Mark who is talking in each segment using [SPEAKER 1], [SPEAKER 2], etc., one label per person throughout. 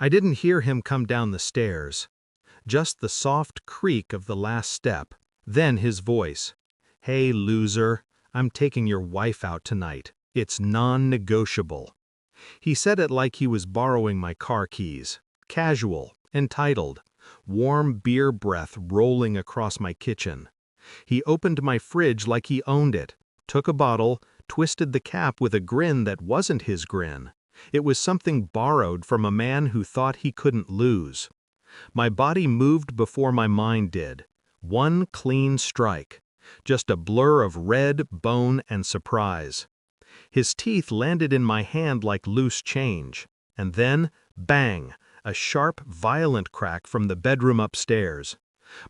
[SPEAKER 1] I didn't hear him come down the stairs, just the soft creak of the last step, then his voice. "Hey, loser, I'm taking your wife out tonight. It's non-negotiable." He said it like he was borrowing my car keys. Casual, entitled, warm beer breath rolling across my kitchen. He opened my fridge like he owned it, took a bottle, twisted the cap with a grin that wasn't his grin. It was something borrowed from a man who thought he couldn't lose. My body moved before my mind did. One clean strike. Just a blur of red, bone, and surprise. His teeth landed in my hand like loose change. And then, bang, a sharp, violent crack from the bedroom upstairs.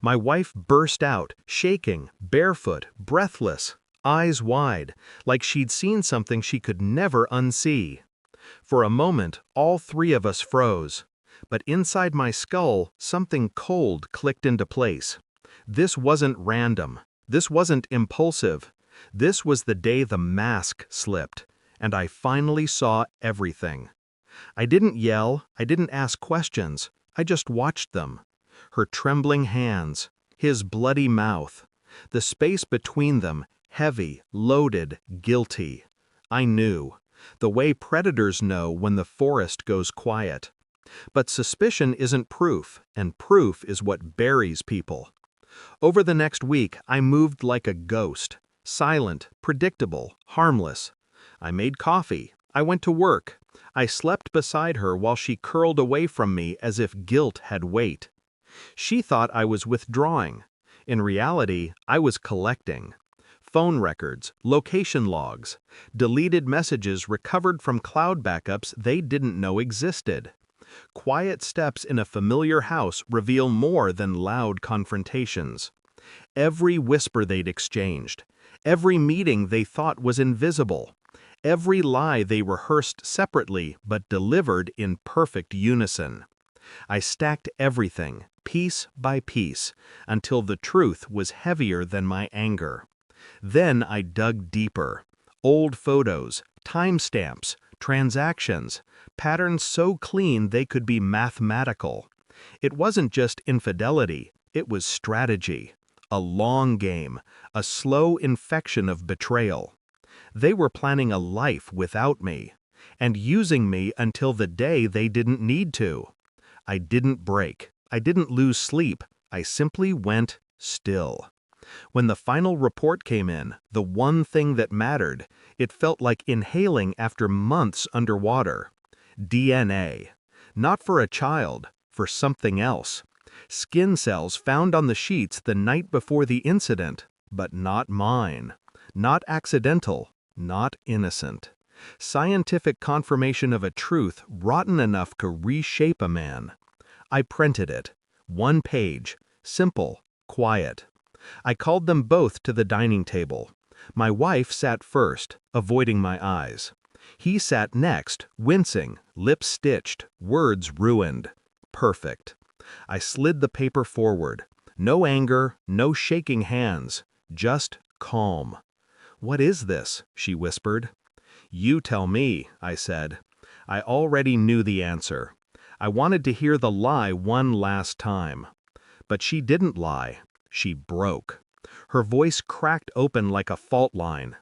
[SPEAKER 1] My wife burst out, shaking, barefoot, breathless, eyes wide, like she'd seen something she could never unsee. For a moment, all three of us froze. But inside my skull, something cold clicked into place. This wasn't random. This wasn't impulsive. This was the day the mask slipped, and I finally saw everything. I didn't yell, I didn't ask questions, I just watched them. Her trembling hands, his bloody mouth, the space between them, heavy, loaded, guilty. I knew, the way predators know when the forest goes quiet. But suspicion isn't proof, and proof is what buries people. Over the next week, I moved like a ghost, silent, predictable, harmless. I made coffee, I went to work, I slept beside her while she curled away from me as if guilt had weight. She thought I was withdrawing. In reality, I was collecting. Phone records, location logs, deleted messages recovered from cloud backups they didn't know existed. Quiet steps in a familiar house reveal more than loud confrontations. Every whisper they'd exchanged, every meeting they thought was invisible, every lie they rehearsed separately but delivered in perfect unison. I stacked everything, piece by piece, until the truth was heavier than my anger. Then I dug deeper. Old photos, timestamps, transactions, patterns so clean they could be mathematical. It wasn't just infidelity, it was strategy. A long game, a slow infection of betrayal. They were planning a life without me, and using me until the day they didn't need to. I didn't break, I didn't lose sleep, I simply went still. When the final report came in, the one thing that mattered, it felt like inhaling after months underwater. DNA. Not for a child, for something else. Skin cells found on the sheets the night before the incident, but not mine. Not accidental, not innocent. Scientific confirmation of a truth rotten enough to reshape a man. I printed it. One page. Simple, quiet. I called them both to the dining table. My wife sat first, avoiding my eyes. He sat next, wincing, lips stitched, words ruined. Perfect. I slid the paper forward. No anger, no shaking hands, just calm. "What is this?" she whispered. "You tell me," I said. I already knew the answer. I wanted to hear the lie one last time. But she didn't lie. She broke. Her voice cracked open like a fault line.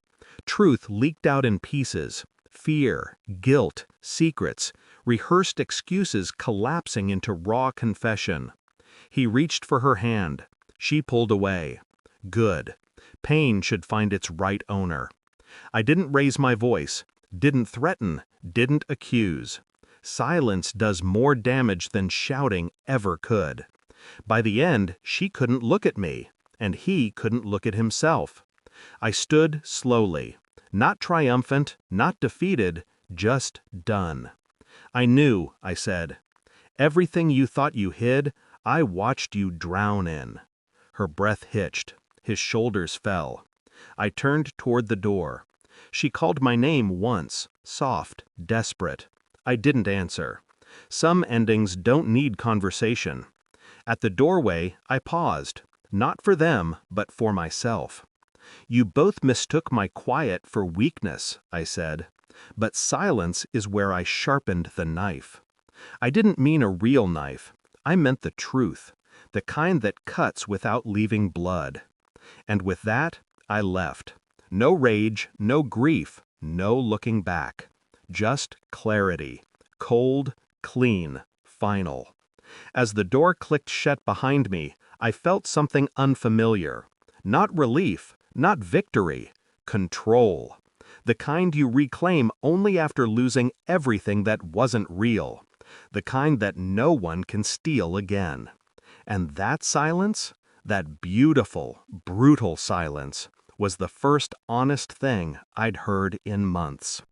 [SPEAKER 1] Truth leaked out in pieces. Fear, guilt, secrets, rehearsed excuses collapsing into raw confession. He reached for her hand. She pulled away. Good. Pain should find its right owner. I didn't raise my voice, didn't threaten, didn't accuse. Silence does more damage than shouting ever could. By the end, she couldn't look at me, and he couldn't look at himself. I stood slowly, not triumphant, not defeated, just done. "I knew," I said. "Everything you thought you hid, I watched you drown in." Her breath hitched. His shoulders fell. I turned toward the door. She called my name once, soft, desperate. I didn't answer. Some endings don't need conversation. At the doorway, I paused, not for them, but for myself. "You both mistook my quiet for weakness," I said, "but silence is where I sharpened the knife. I didn't mean a real knife. I meant the truth, the kind that cuts without leaving blood. And with that, I left. No rage, no grief, no looking back. Just clarity. Cold, clean, final. As the door clicked shut behind me, I felt something unfamiliar. Not relief, not victory. Control. The kind you reclaim only after losing everything that wasn't real. The kind that no one can steal again. And that silence, that beautiful, brutal silence, was the first honest thing I'd heard in months.